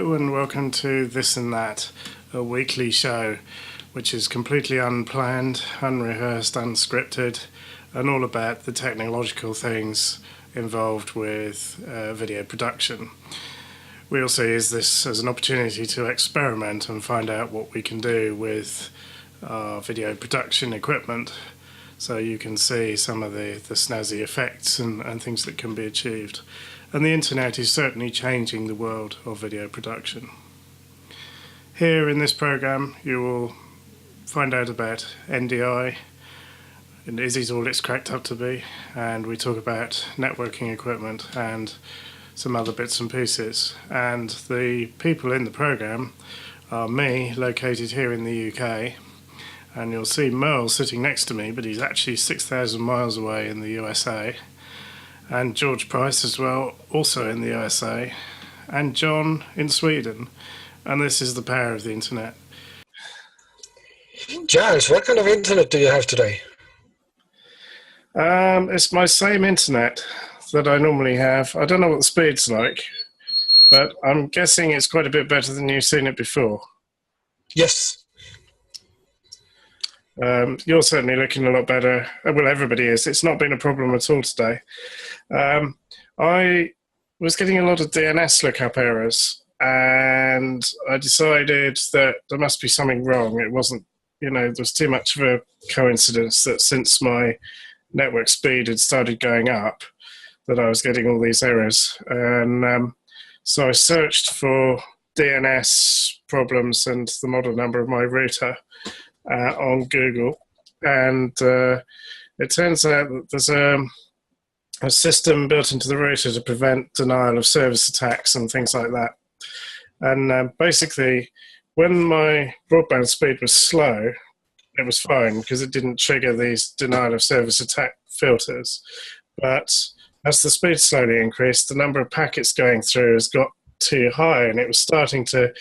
Hello and welcome to This and That, a weekly show which is completely unplanned, unrehearsed, unscripted, and all about the technological things involved with video production. We also use this as an opportunity to experiment and find out what we can do with our video production equipment, so you can see some of the snazzy effects and things that can be achieved. And the internet is certainly changing the world of video production. Here in this program you will find out about NDI, and is it all it's cracked up to be, and we talk about networking equipment and some other bits and pieces. And the people in the program are me, located here in the UK, and you'll see Merle sitting next to me, but he's actually 6,000 miles away in the USA. And George Price as well, also in the USA, and John in Sweden. And this is the power of the internet. Giles, what kind of internet do you have today? It's my same internet that I normally have. I don't know what the speed's like, but I'm guessing it's quite a bit better than you've seen it before. Yes. You're certainly looking a lot better. Well, everybody is. It's not been a problem at all today. I was getting a lot of DNS lookup errors, and I decided that there must be something wrong. It wasn't, there was too much of a coincidence that since my network speed had started going up, that I was getting all these errors. And so I searched for DNS problems and the model number of my router on Google, and it turns out that there's a system built into the router to prevent denial of service attacks and things like that. And basically, when my broadband speed was slow, it was fine because it didn't trigger these denial of service attack filters. But as the speed slowly increased, the number of packets going through has got too high, and it was starting to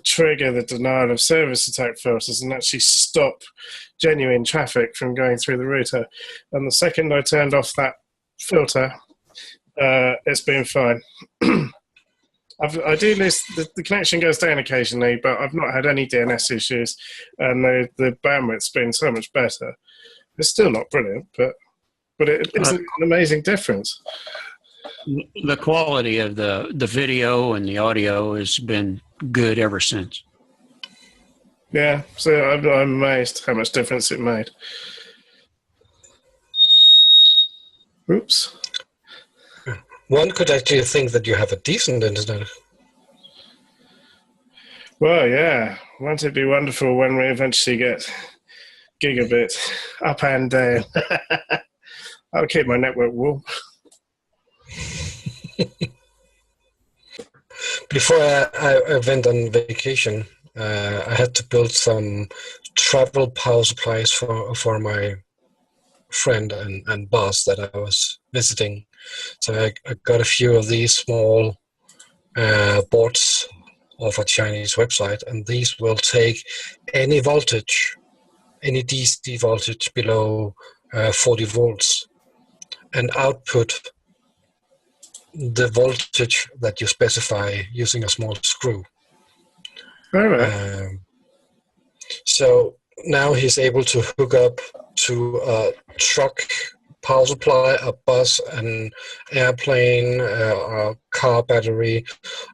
trigger the denial of service attack filters and actually stop genuine traffic from going through the router. And the second I turned off that filter, it's been fine. I do lose, the connection goes down occasionally, but I've not had any DNS issues, and the bandwidth's been so much better. It's still not brilliant, but it is an amazing difference. The quality of the video and the audio has been good ever since. Yeah, so I'm amazed how much difference it made. Oops. One could actually think that you have a decent internet. Well, yeah. Won't it be wonderful when we eventually get gigabit up and down? I'll keep my network warm. Before I went on vacation, I had to build some travel power supplies for my friend and boss that I was visiting. So I got a few of these small boards off a Chinese website, and these will take any voltage, any DC voltage below 40 volts, and output the voltage that you specify using a small screw. All right. So now he's able to hook up to a truck power supply, a bus, an airplane, a car battery,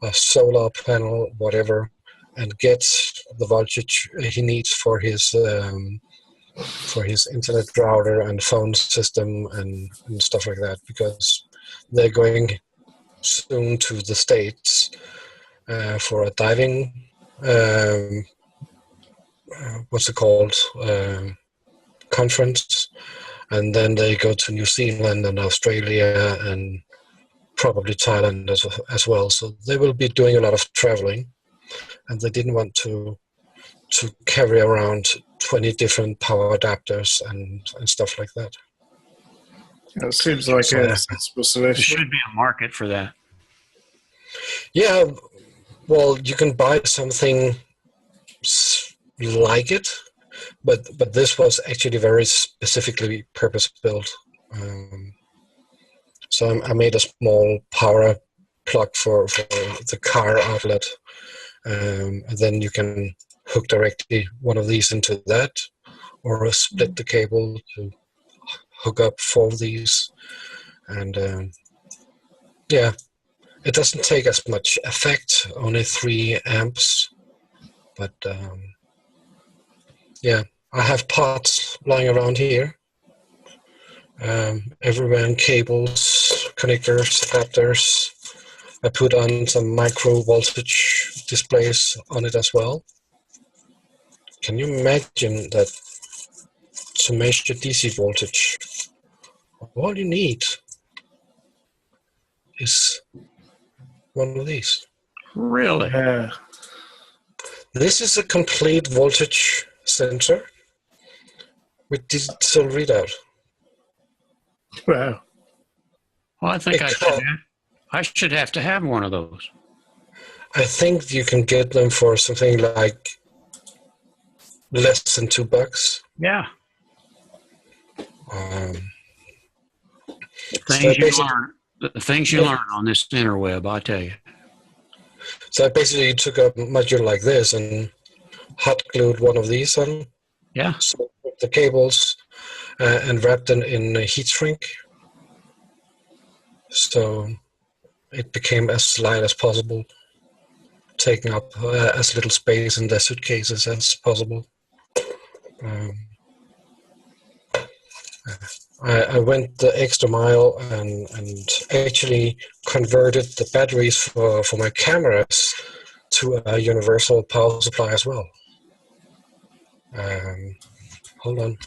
a solar panel, whatever, and get the voltage he needs for his internet router and phone system and stuff like that, because they're going soon to the States for a diving, conference, and then they go to New Zealand and Australia and probably Thailand as well. So they will be doing a lot of traveling, and they didn't want to carry around 20 different power adapters and stuff like that. It seems like a sensible solution. There should be a market for that. Yeah, well, you can buy something like it, but this was actually very specifically purpose-built. So I made a small power plug for the car outlet. And then you can hook directly one of these into that, or split the cable to hook up 4 of these. And yeah, it doesn't take as much effect, only 3 amps. But yeah, I have parts lying around here. Everywhere in cables, connectors, adapters. I put on some micro voltage displays on it as well. Can you imagine that to measure DC voltage, all you need is one of these? Really? Yeah. This is a complete voltage sensor with digital readout. Wow. Well, I think I should have to have one of those. I think you can get them for something like less than $2. Yeah. The things you learn on this interweb, I tell you. So I basically took a module like this and hot glued one of these on. Yeah. So the cables and wrapped them in a heat shrink. So it became as light as possible, taking up as little space in the suitcases as possible. I went the extra mile and actually converted the batteries for my cameras to a universal power supply as well. Hold on.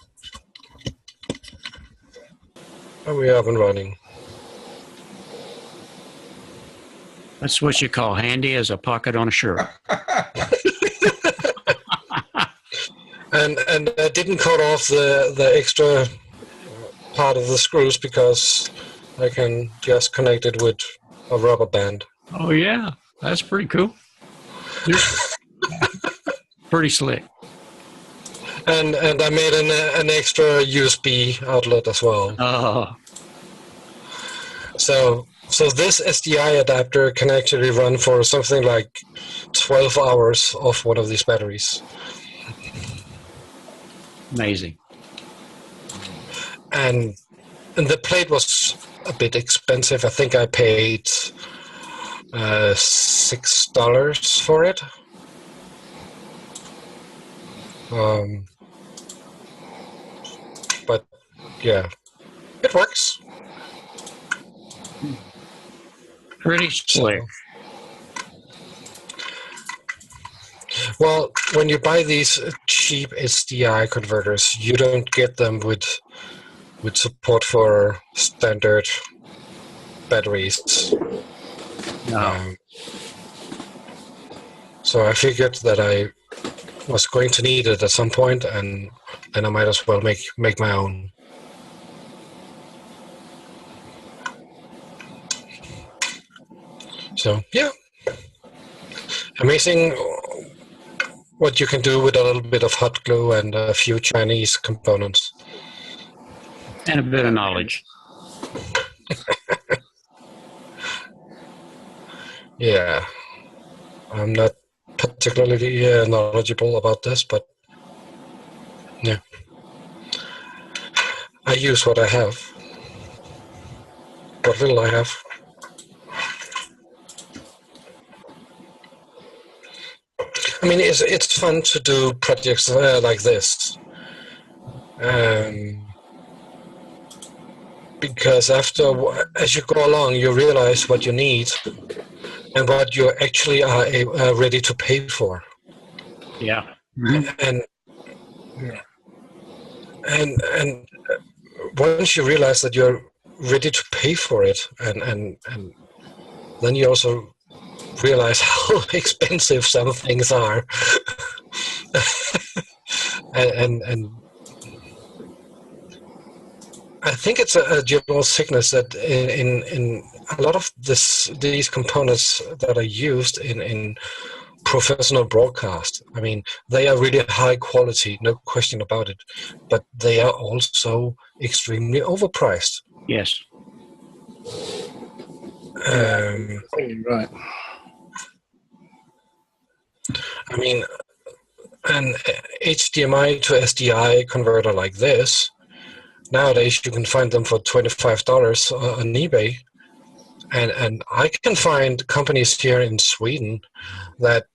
Oh, we are up and running. That's what you call handy as a pocket on a shirt. And I didn't cut off the extra part of the screws because I can just connect it with a rubber band. Oh yeah, that's pretty cool. Pretty slick. And I made an extra USB outlet as well. Oh. So this SDI adapter can actually run for something like 12 hours off one of these batteries. Amazing. And the plate was a bit expensive. I think I paid $6 for it. But yeah, it works. Pretty slick. Well, when you buy these cheap SDI converters, you don't get them with support for standard batteries. No. So I figured that I was going to need it at some point, and then I might as well make my own. So yeah, amazing what you can do with a little bit of hot glue and a few Chinese components. And a bit of knowledge. Yeah, I'm not particularly knowledgeable about this, but yeah, I use what I have, what little I have. I mean, it's fun to do projects like this, because as you go along, you realize what you need and what you actually are ready to pay for. Yeah. Mm-hmm. And once you realize that you're ready to pay for it, and then you also realize how expensive some things are. and I think it's a general sickness that in a lot of these components that are used in professional broadcast, I mean, they are really high quality, no question about it, but they are also extremely overpriced. Yes. Um, I think you're right. I mean, an HDMI to SDI converter like this, nowadays you can find them for $25 on eBay. And I can find companies here in Sweden that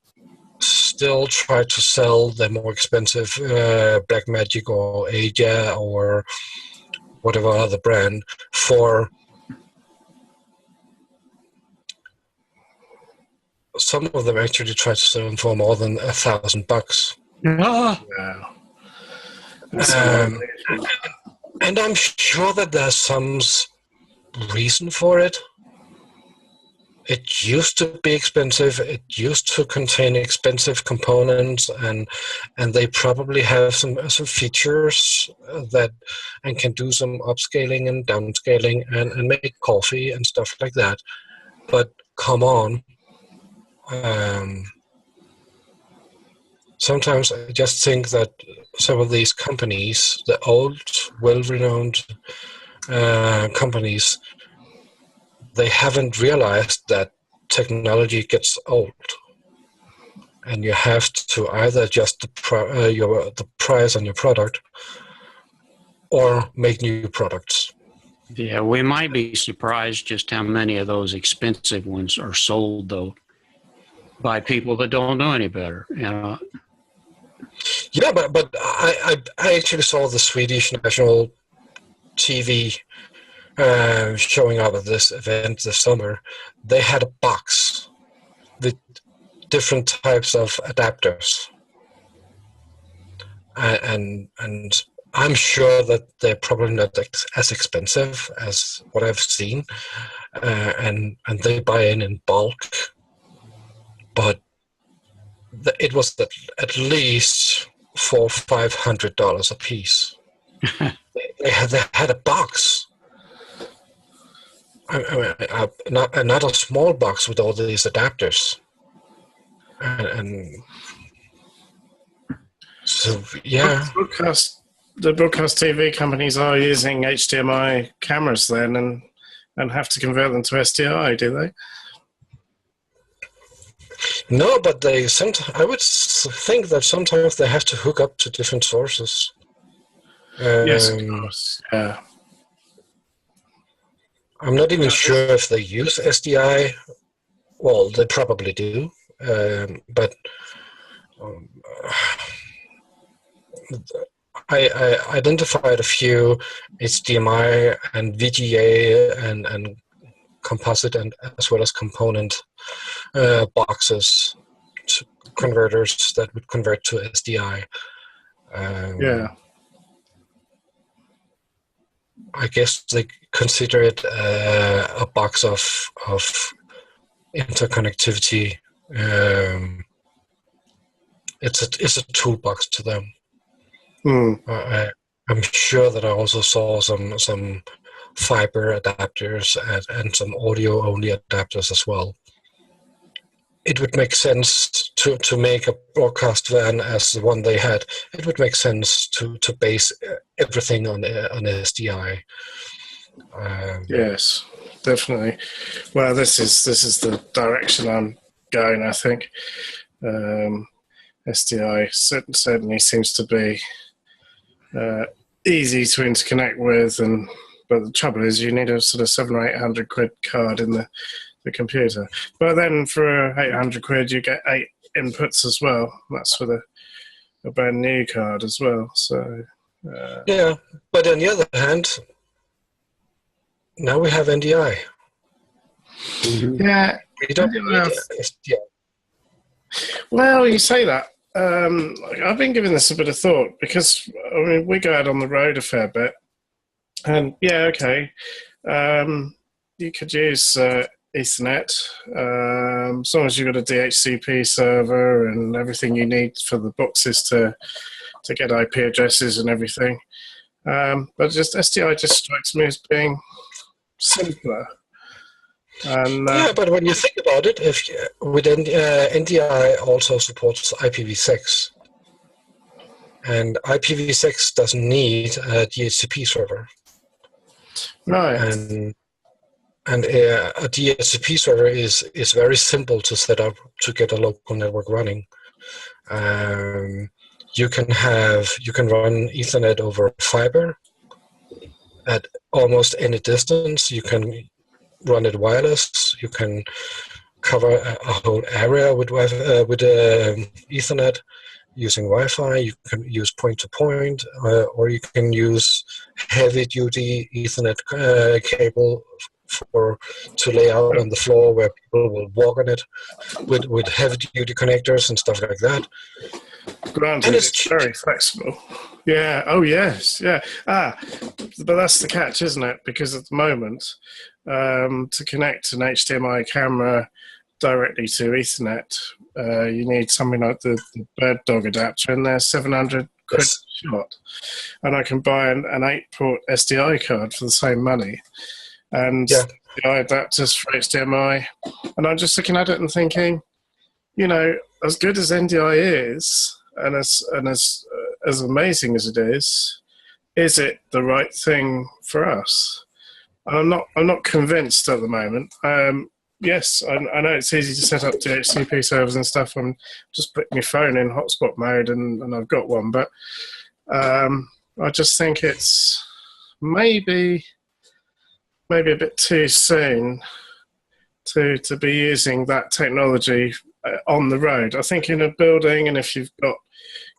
still try to sell the more expensive Blackmagic or Aja or whatever other brand for some of them actually try to sell them for more than $1,000. Ah, Yeah. And I'm sure that there's some reason for it. It used to be expensive. It used to contain expensive components, and they probably have some features that and can do some upscaling and downscaling and make coffee and stuff like that. But come on, sometimes I just think that some of these companies, the old, well-renowned companies, they haven't realized that technology gets old, and you have to either adjust the price on your product or make new products. yeah, we might be surprised just how many of those expensive ones are sold, though, by people that don't know any better. You know. Yeah, but I actually saw the Swedish national TV showing up at this event this summer. They had a box with different types of adapters, and I'm sure that they're probably not as expensive as what I've seen, and they buy in bulk, but it was at least $400-500 a piece. they had a box. Not a small box with all these adapters, and so yeah. The broadcast TV companies are using HDMI cameras then, and have to convert them to SDI, do they? No, but I would think that sometimes they have to hook up to different sources. Yes, of course. Yeah. I'm not even sure if they use SDI. Well, they probably do, but I identified a few HDMI and VGA and composite and as well as component boxes, converters that would convert to SDI. Yeah. I guess they consider it a box of interconnectivity. It's a toolbox to them. I'm sure that I also saw some fiber adapters and some audio only adapters as well. It would make sense to make a broadcast van as the one they had. It would make sense to base everything on SDI. Yes, definitely. Well, this is the direction I'm going, I think. SDI certainly seems to be easy to interconnect with, but the trouble is you need a sort of £700 or £800 card in the computer. But then for £800 you get 8 inputs as well. That's for a brand new card as well. So yeah, but on the other hand, now we have NDI. Yeah, we don't need SDI. Well, you say that. I've been giving this a bit of thought because I mean we go out on the road a fair bit, and yeah, okay, you could use Ethernet as long as you've got a DHCP server and everything you need for the boxes to get IP addresses and everything. But just SDI just strikes me as being simpler. And, yeah, but when you think about it, NDI also supports IPv6, and IPv6 doesn't need a DHCP server. Right. And a DHCP server is very simple to set up to get a local network running. You can run Ethernet over fiber at almost any distance. You can run it wireless. You can cover a whole area with Ethernet using Wi-Fi. You can use point-to-point, or you can use heavy-duty Ethernet cable to lay out on the floor where people will walk on it with heavy-duty connectors and stuff like that. Granted, it's very flexible. Yeah. Oh, yes. Yeah. But that's the catch, isn't it? Because at the moment, to connect an HDMI camera directly to Ethernet, you need something like the Bird Dog adapter, and they're 700 quid shot. And I can buy an 8-port SDI card for the same money. And SDI adapters for HDMI. And I'm just looking at it and thinking, as good as NDI is, and as amazing as it is it the right thing for us? And I'm not convinced at the moment. Yes, I know it's easy to set up DHCP servers and stuff. I'm just putting my phone in hotspot mode and I've got one. But I just think it's maybe a bit too soon to be using that technology on the road. I think in a building, and if you've got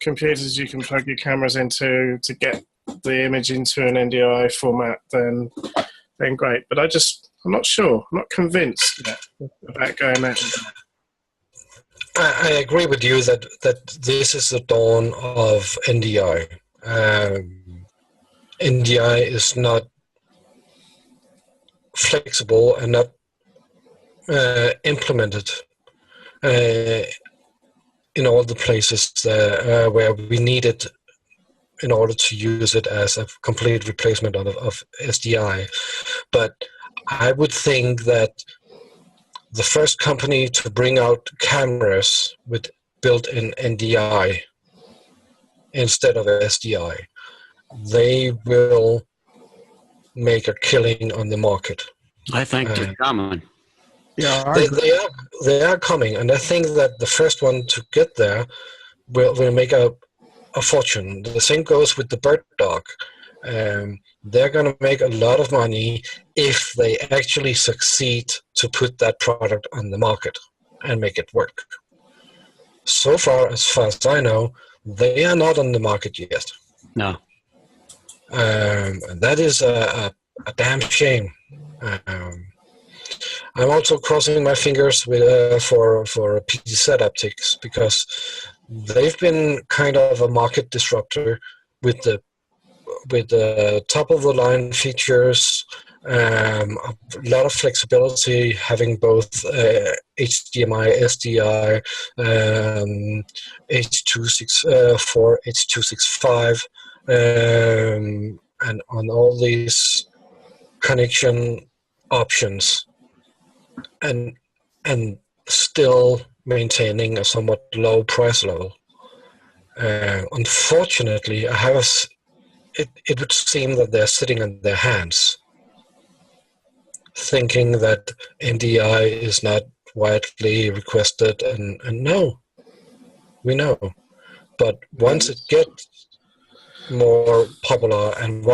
computers you can plug your cameras into to get the image into an NDI format, then great. But I'm not sure. I'm not convinced yet about going there. I agree with you that this is the dawn of NDI. NDI is not flexible and not implemented in all the places where we need it in order to use it as a complete replacement of SDI. But I would think that the first company to bring out cameras with built-in NDI instead of SDI, they will make a killing on the market. I think they're coming. Yeah, they are coming, and I think that the first one to get there will make a fortune. The same goes with the Bird Dog. They're going to make a lot of money if they actually succeed to put that product on the market and make it work. So far as I know, they are not on the market yet. No. That is a damn shame. I'm also crossing my fingers for PTZ Optics, because they've been kind of a market disruptor with the top of the line features, a lot of flexibility, having both HDMI, SDI, H.264, H.265, and on all these connection options, and still maintaining a somewhat low price level. Unfortunately, it would seem that they're sitting on their hands, thinking that NDI is not widely requested, and no, we know. But once it gets more popular, and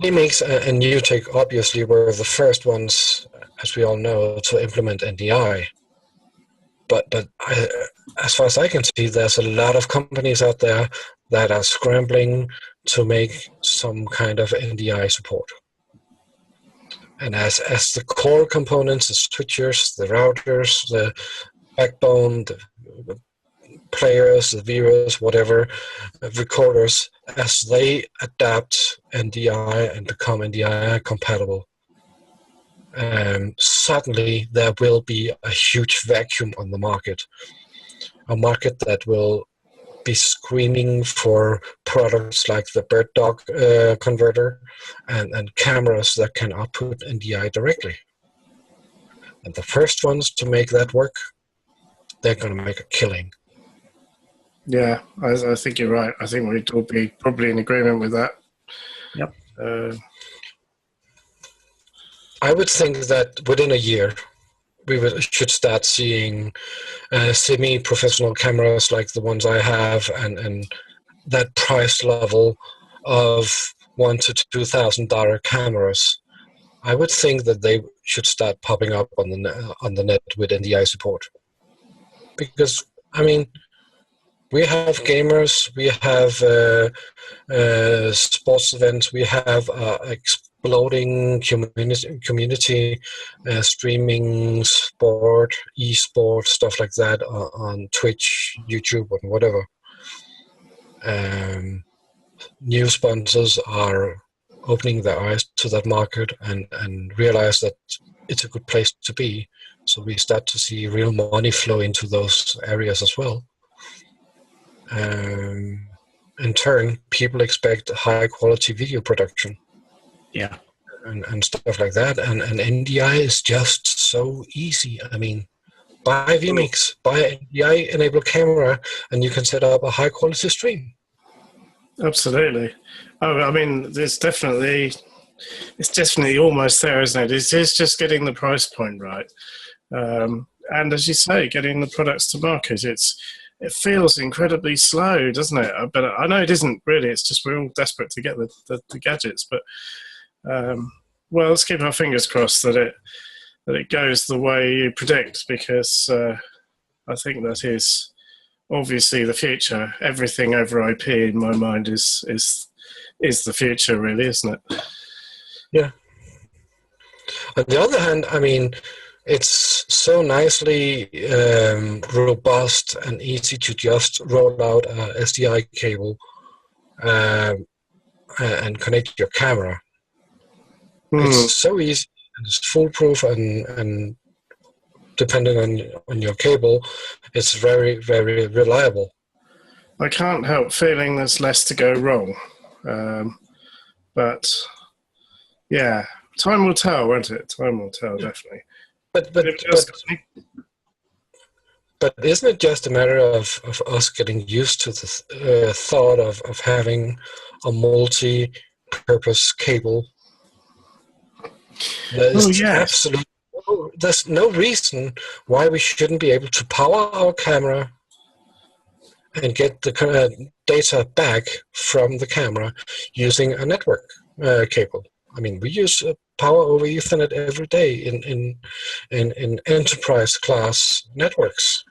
Remix and Newtek obviously were the first ones, as we all know, to implement NDI. But as far as I can see, there's a lot of companies out there that are scrambling to make some kind of NDI support. And as the core components, the switchers, the routers, the backbone, the players, the viewers, whatever, recorders, as they adapt NDI and become NDI compatible, suddenly there will be a huge vacuum on the market. A market that will be screaming for products like the Bird Dog converter and cameras that can output NDI directly. And the first ones to make that work, they're going to make a killing. Yeah, I think you're right. I think we'd all be probably in agreement with that. Yep. I would think that within a year, should start seeing semi-professional cameras like the ones I have, and that price level of $1,000 to $2,000 cameras. I would think that they should start popping up on the net with NDI support, because I mean, we have gamers, we have sports events, we have exploding community streaming sport, e-sport, stuff like that on Twitch, YouTube, and whatever. New sponsors are opening their eyes to that market and realize that it's a good place to be. So we start to see real money flow into those areas as well. In turn, people expect high quality video production. Yeah. And stuff like that. And NDI is just so easy. I mean, buy vMix, buy an NDI enabled camera, and you can set up a high quality stream. Absolutely. Oh, I mean, it's definitely almost there, isn't it? It is just getting the price point right. And as you say, getting the products to market. It feels incredibly slow, doesn't it? But I know it isn't really. It's just we're all desperate to get the gadgets. But well, let's keep our fingers crossed that it goes the way you predict, because I think that is obviously the future. Everything over IP in my mind is the future, really, isn't it? Yeah. On the other hand, I mean, it's so nicely robust and easy to just roll out a SDI cable and connect your camera. It's so easy, and it's foolproof, and depending on your cable, it's very, very reliable. I can't help feeling there's less to go wrong. But yeah, time will tell, won't it? Time will tell, definitely. But isn't it just a matter of us getting used to the thought of having a multi-purpose cable? There's no reason why we shouldn't be able to power our camera and get the data back from the camera using a network cable. I mean, we use power over Ethernet every day in enterprise class networks.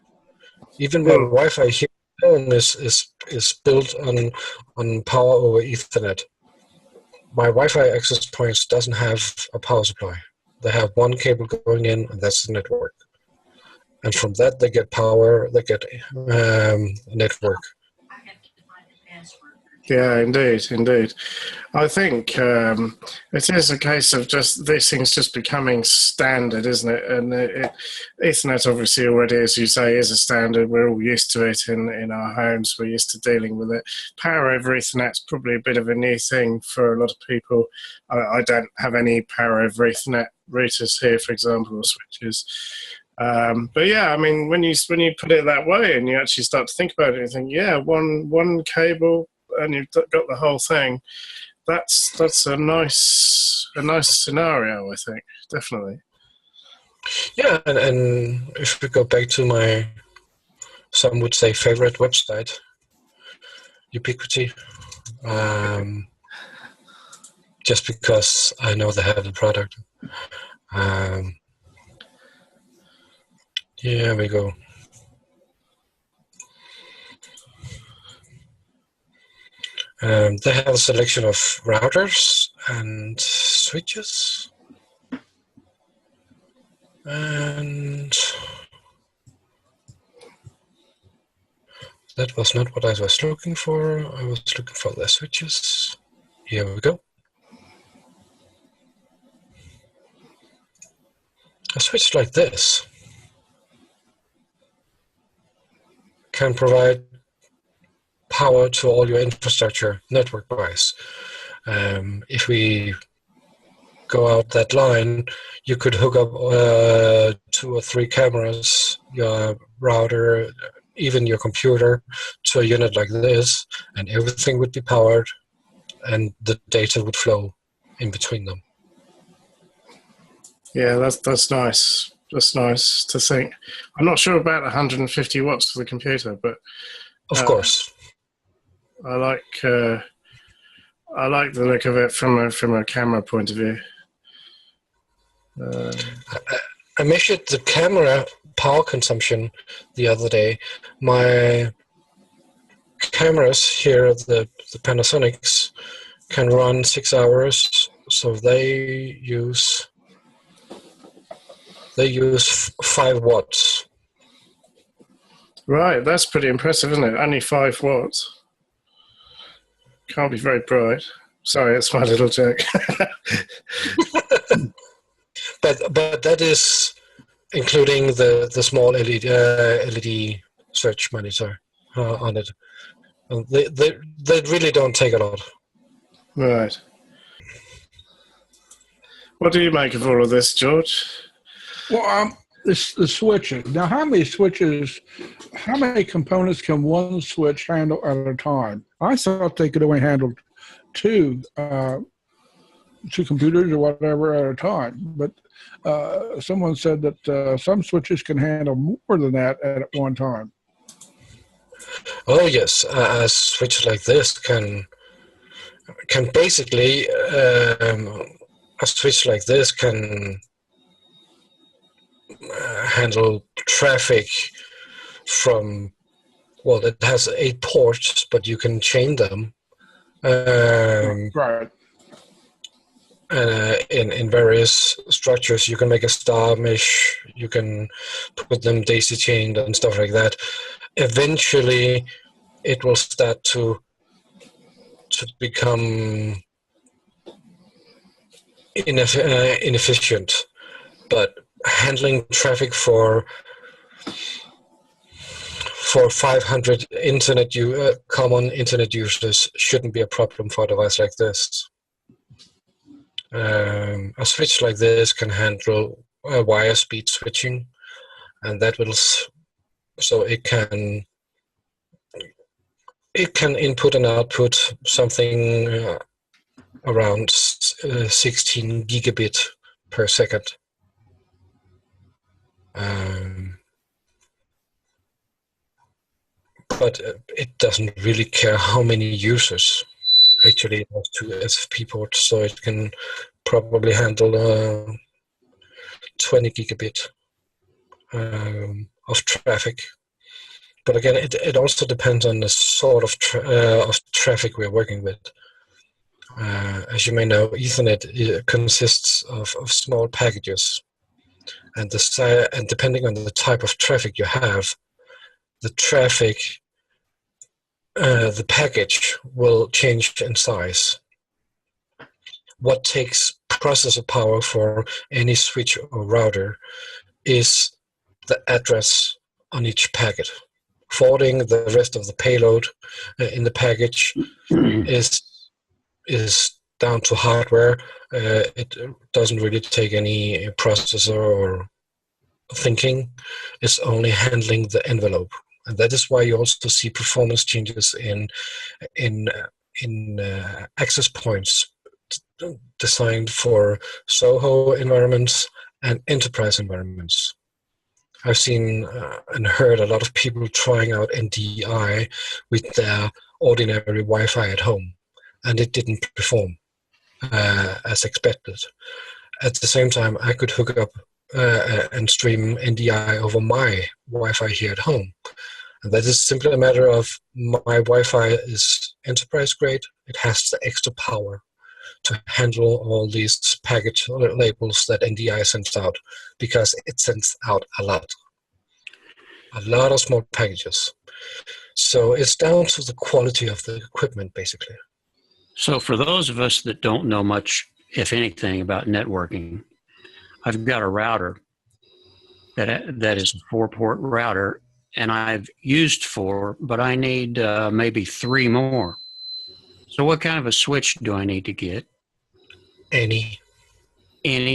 Even my Wi-Fi here at home is built on power over Ethernet. My Wi-Fi access points doesn't have a power supply. They have one cable going in, and that's the network. And from that, they get power, they get network. Yeah, indeed. I think it is a case of just these things just becoming standard, isn't it? And Ethernet, obviously, already, as you say, is a standard. We're all used to it in our homes. We're used to dealing with it. Power over Ethernet's probably a bit of a new thing for a lot of people. I don't have any power over Ethernet routers here, for example, or switches. But yeah, I mean, when you put it that way and you actually start to think about it, you think, yeah, one cable, and you've got the whole thing. That's a nice scenario, I think, definitely. Yeah, and if we go back to my, some would say, favorite website, Ubiquity, just because I know they have the product. Here we go. They have a selection of routers and switches. And that was not what I was looking for. I was looking for the switches. Here we go. A switch like this can provide power to all your infrastructure network-wise. If we go out that line, you could hook up 2 or 3 cameras, your router, even your computer to a unit like this, and everything would be powered and the data would flow in between them. Yeah, that's nice. That's nice to think. I'm not sure about 150 watts for the computer, but Of course. I like the look of it from a camera point of view. I measured the camera power consumption the other day. My cameras here, the Panasonics, can run 6 hours, so they use 5 watts. Right, that's pretty impressive, isn't it? Only 5 watts. Can't be very bright. Sorry, it's my little joke. But that is including the small LED search monitor on it. And they really don't take a lot. Right. What do you make of all of this, George? Well, the switching. Now, how many components can one switch handle at a time? I thought they could only handle two computers or whatever at a time, but someone said that some switches can handle more than that at one time. Oh yes, a switch like this can basically a switch like this can handle traffic from, well, it has 8 ports, but you can chain them Right. in various structures. You can make a star mesh, you can put them daisy chained and stuff like that. Eventually it will start to become inefficient, but handling traffic for 500 common internet users shouldn't be a problem for a device like this. A switch like this can handle wire speed switching, and that will so it can input and output something around 16 gigabit per second. But it doesn't really care how many users. Actually, it has 2 SFP ports, so it can probably handle 20 gigabit of traffic. But again, it also depends on the sort of traffic we're working with. As you may know, Ethernet consists of small packages, and depending on the type of traffic you have, the package will change in size. What takes processor power for any switch or router is the address on each packet. Forwarding the rest of the payload in the package is down to hardware. It doesn't really take any processor or thinking. It's only handling the envelope, and that is why you also see performance changes in access points designed for SOHO environments and enterprise environments. I've seen and heard a lot of people trying out NDI with their ordinary Wi-Fi at home, and it didn't perform as expected. At the same time, I could hook up and stream NDI over my Wi-Fi here at home. And that is simply a matter of my Wi-Fi is enterprise grade. It has the extra power to handle all these package labels that NDI sends out, because it sends out a lot of small packages. So it's down to the quality of the equipment, basically. So for those of us that don't know much, if anything, about networking, I've got a router that is a 4-port router, and I've used 4, but I need maybe 3 more. So what kind of a switch do I need to get? Any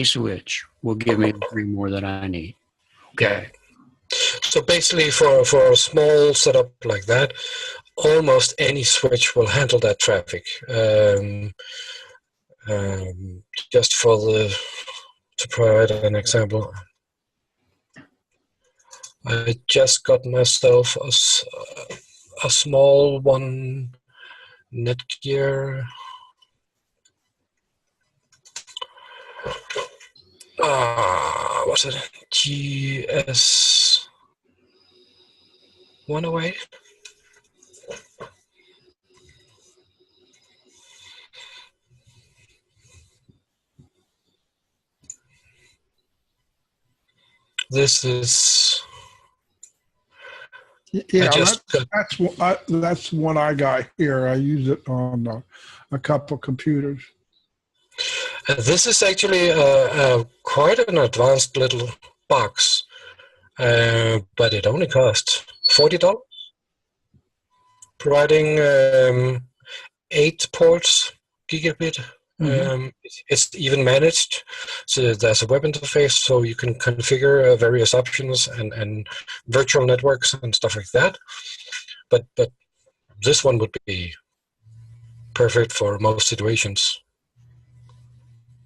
switch will give me the 3 more that I need. Okay. Yeah. So basically, for a small setup like that, almost any switch will handle that traffic. Just for the to provide an example, I just got myself a small one, Netgear. What's it? GS 108. This is. Yeah, that's one I got here. I use it on a couple computers. This is actually quite an advanced little box, but it only costs $40, providing 8 ports, gigabit. It's even managed, so there's a web interface, so you can configure various options and virtual networks and stuff like that. But this one would be perfect for most situations.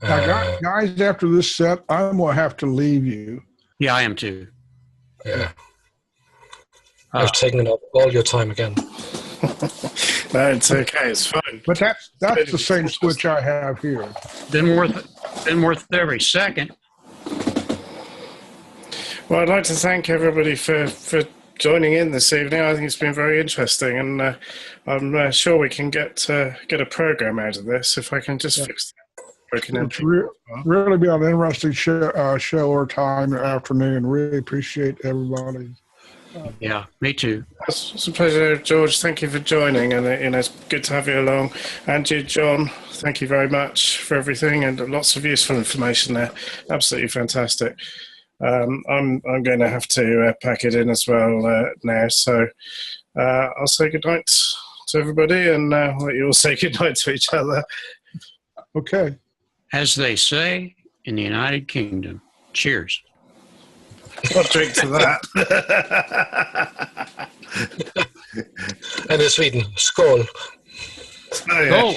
Now, guys, after this set, I'm going to have to leave you. Yeah, I am too. Yeah. I've taken up all your time again. No, it's okay. It's fine. But that's the same switch I have here. Been worth every second. Well, I'd like to thank everybody for joining in this evening. I think it's been very interesting, and I'm sure we can get a program out of this if I can just fix that. It's really been an interesting show or time or afternoon. Really appreciate everybody. Yeah, me too. It's a pleasure, George. Thank you for joining, and it's good to have you along. And you, John, thank you very much for everything, and lots of useful information there. Absolutely fantastic. I'm going to have to pack it in as well now, so I'll say good night to everybody, and let you all say good night to each other. Okay. As they say in the United Kingdom, cheers. I'll drink to that. And in Sweden, skål. Oh, yeah. Go.